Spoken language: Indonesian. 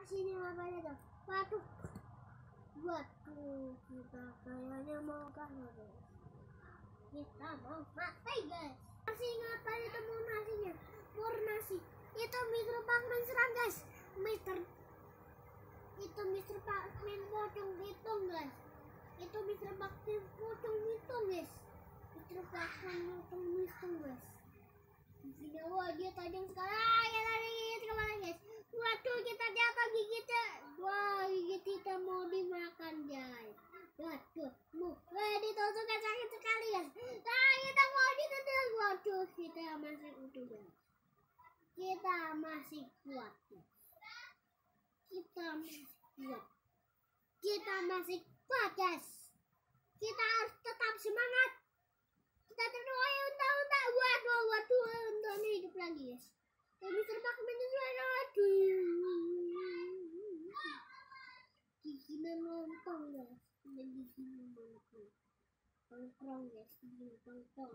sini ngapain tuh? Waduh, waduh, kita kayaknya mau kalah guys. Kita mau mati guys. Nasi ngapain itu mau nasinya? Mau nasi. Itu Mr. Pacman serang guys. Mr. Pacman pocong hitung guys. Itu Mr. Pacman pocong hitung guys. Mr. Pacman pocong hitung guys. Gila, wah dia tajam sekali. Ya tadi gigit kemana guys? Waduh, kita jatuh gigitnya. Wah, gigit kita mau dimakan guys. Waduh, ditusukkan sakit sekali guys. Nah, kita mau ditendang. Waduh, kita masih utuh guys. Kita masih kuat guys. Kita masih kuat guys. Kita harus tetap semangat. Kita terus unta-unta. Waduh, untanya hidup lagi guys. Dan Mr. Pacman itu aduh. Giginya lontong guys. Giginya lontong. Tongkrong guys, giginya lontong.